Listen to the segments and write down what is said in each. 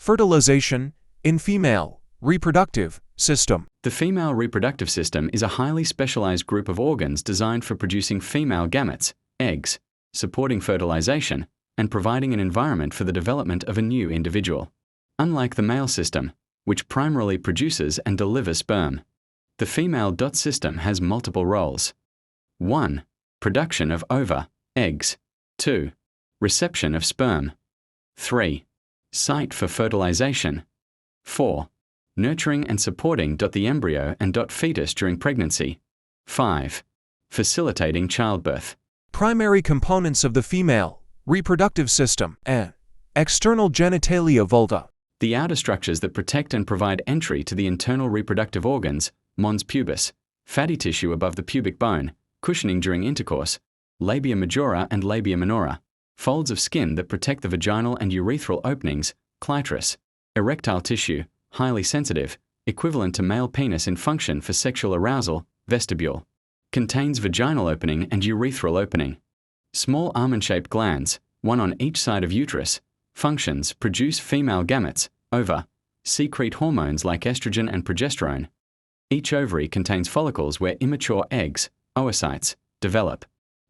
Fertilization in female reproductive system. The female reproductive system is a highly specialized group of organs designed for producing female gametes, eggs, supporting fertilization, and providing an environment for the development of a new individual. Unlike the male system, which primarily produces and delivers sperm, the female dot system has multiple roles. 1. Production of ova, eggs. 2. Reception of sperm. 3. Site for fertilization. 4. Nurturing and supporting the embryo and fetus during pregnancy. 5. Facilitating childbirth. Primary components of the female reproductive system. External genitalia vulva. The outer structures that protect and provide entry to the internal reproductive organs, mons pubis, fatty tissue above the pubic bone, cushioning during intercourse, labia majora and labia minora, folds of skin that protect the vaginal and urethral openings, clitoris, erectile tissue, highly sensitive, equivalent to male penis in function for sexual arousal, vestibule, contains vaginal opening and urethral opening. Small almond-shaped glands, one on each side of uterus, functions produce female gametes, ova, secrete hormones like estrogen and progesterone. Each ovary contains follicles where immature eggs, oocytes, develop.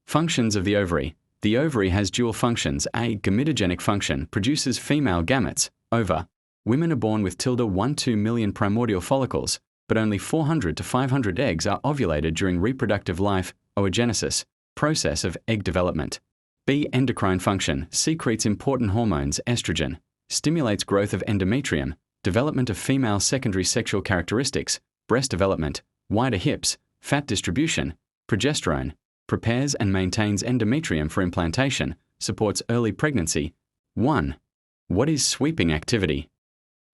Functions of the ovary. The ovary has dual functions. A gametogenic function produces female gametes, ova. Women are born with 1-2 million primordial follicles, but only 400 to 500 eggs are ovulated during reproductive life, oogenesis, process of egg development. B. Endocrine function secretes important hormones, estrogen, stimulates growth of endometrium, development of female secondary sexual characteristics, breast development, wider hips, fat distribution, progesterone, prepares and maintains endometrium for implantation, supports early pregnancy. 1. What is sweeping activity?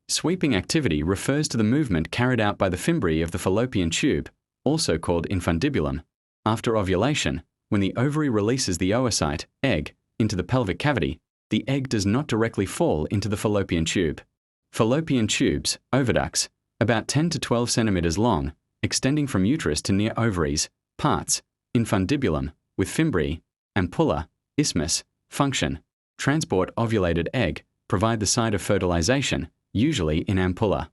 Sweeping activity refers to the movement carried out by the fimbriae of the fallopian tube, also called infundibulum, after ovulation. When the ovary releases the oocyte, egg, into the pelvic cavity, the egg does not directly fall into the fallopian tube. Fallopian tubes, oviducts, about 10 to 12 centimeters long, extending from uterus to near ovaries, parts, infundibulum, with fimbriae, ampulla, isthmus, function, transport ovulated egg, provide the site of fertilization, usually in ampulla.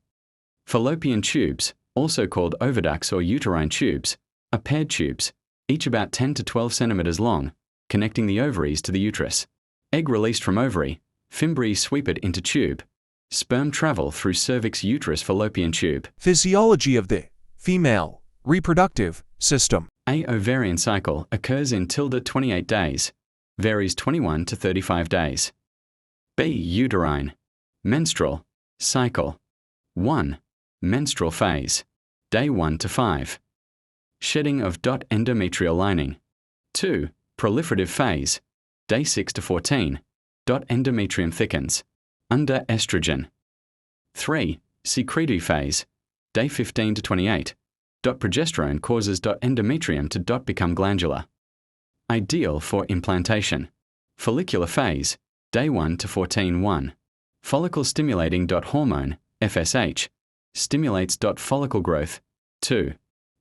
Fallopian tubes, also called oviducts or uterine tubes, are paired tubes, each about 10 to 12 centimeters long, connecting the ovaries to the uterus. Egg released from ovary, fimbriae sweep it into tube. Sperm travel through cervix uterus fallopian tube. Physiology of the female reproductive system. A ovarian cycle occurs in 28 days, varies 21 to 35 days. B. Uterine. Menstrual cycle. 1. Menstrual phase, day 1 to 5. Shedding of endometrial lining. 2. Proliferative phase, day 6 to 14. Endometrium thickens, under estrogen. 3. Secretory phase, day 15 to 28. Progesterone causes endometrium to become glandular. Ideal for implantation. Follicular phase, day 1 to 14-1. Follicle stimulating hormone, FSH, stimulates follicle growth. 2.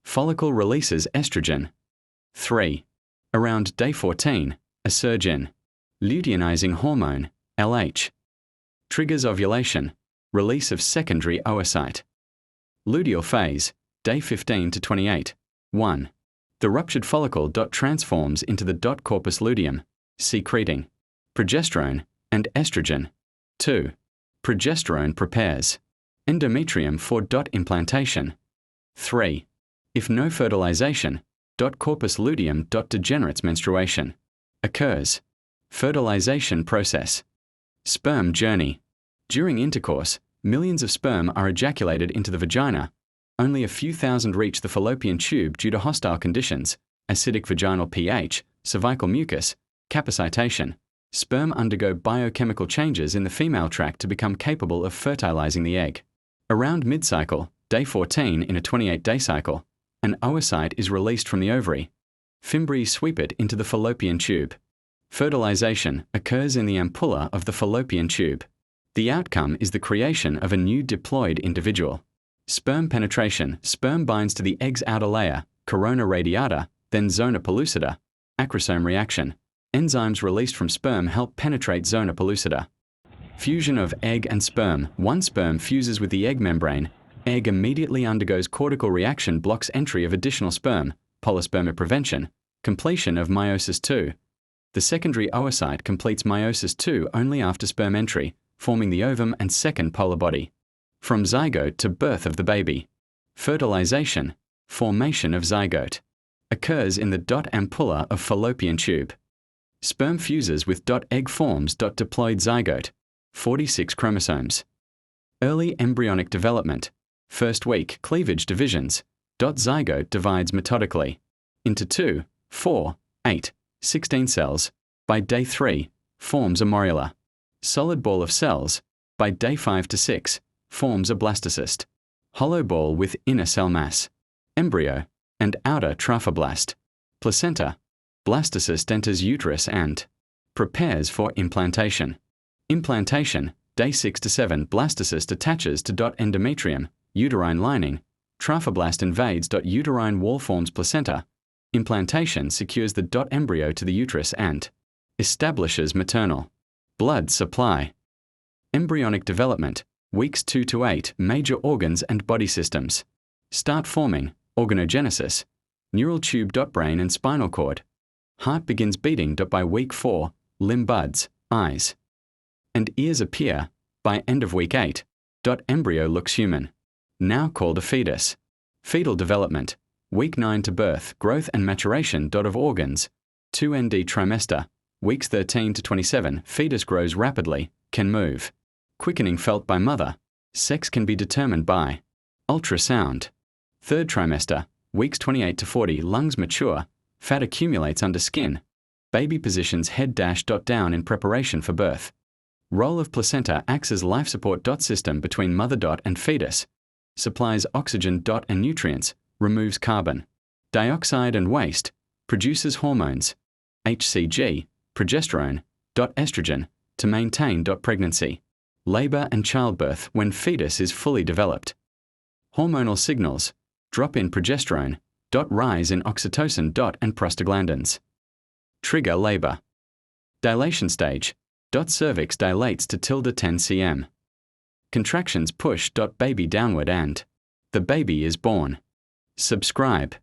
Follicle releases estrogen. 3. Around day 14, a surge in luteinizing hormone, LH. Triggers ovulation, release of secondary oocyte. Luteal phase, day 15 to 28. 1. The ruptured follicle transforms into the corpus luteum, secreting progesterone and estrogen. 2. Progesterone prepares endometrium for implantation. 3. If no fertilization, corpus luteum degenerates menstruation. Occurs. Fertilization process. Sperm journey. During intercourse, millions of sperm are ejaculated into the vagina. Only a few thousand reach the fallopian tube due to hostile conditions, acidic vaginal pH, cervical mucus, capacitation. Sperm undergo biochemical changes in the female tract to become capable of fertilizing the egg. Around mid-cycle, day 14 in a 28-day cycle, an oocyte is released from the ovary. Fimbriae sweep it into the fallopian tube. Fertilization occurs in the ampulla of the fallopian tube. The outcome is the creation of a new diploid individual. Sperm penetration. Sperm binds to the egg's outer layer, corona radiata, then zona pellucida. Acrosome reaction. Enzymes released from sperm help penetrate zona pellucida. Fusion of egg and sperm. One sperm fuses with the egg membrane. Egg immediately undergoes cortical reaction, blocks entry of additional sperm, polyspermia prevention, completion of meiosis II. The secondary oocyte completes meiosis II only after sperm entry, forming the ovum and second polar body. From zygote to birth of the baby. Fertilization, formation of zygote, occurs in the dot ampulla of fallopian tube. Sperm fuses with dot egg forms dot diploid zygote, 46 chromosomes. Early embryonic development. First week cleavage divisions. Dot zygote divides methodically into 2, 4, 8, 16 cells. By day 3, forms a morula. Solid ball of cells. By day 5 to 6, forms a blastocyst. Hollow ball with inner cell mass. Embryo and outer trophoblast. Placenta. Blastocyst enters uterus and prepares for implantation. Implantation. Day 6 to 7, blastocyst attaches to dot endometrium, uterine lining. Trophoblast invades dot uterine wall, forms placenta. Implantation secures the dot embryo to the uterus and establishes maternal blood supply. Embryonic development. Weeks 2 to 8, major organs and body systems. Start forming, organogenesis. Neural tube dot brain and spinal cord. Heart begins beating dot by week 4, limb buds, eyes and ears appear. By end of week 8, dot embryo looks human. Now called a fetus. Fetal development. Week 9 to birth, growth and maturation dot of organs. 2 ND trimester. Weeks 13 to 27, fetus grows rapidly, can move. Quickening felt by mother. Sex can be determined by ultrasound. 3rd trimester. Weeks 28 to 40, lungs mature. Fat accumulates under skin. Baby positions head dash dot down in preparation for birth. Role of placenta acts as life support dot system between mother dot and fetus. Supplies oxygen dot and nutrients. Removes carbon dioxide and waste. Produces hormones. HCG, progesterone, dot estrogen, to maintain dot pregnancy. Labor and childbirth when fetus is fully developed. Hormonal signals. Drop in progesterone, dot rise in oxytocin dot and prostaglandins. Trigger labor. Dilation stage. Dot cervix dilates to ~10 cm. Contractions push dot baby downward and the baby is born. Subscribe.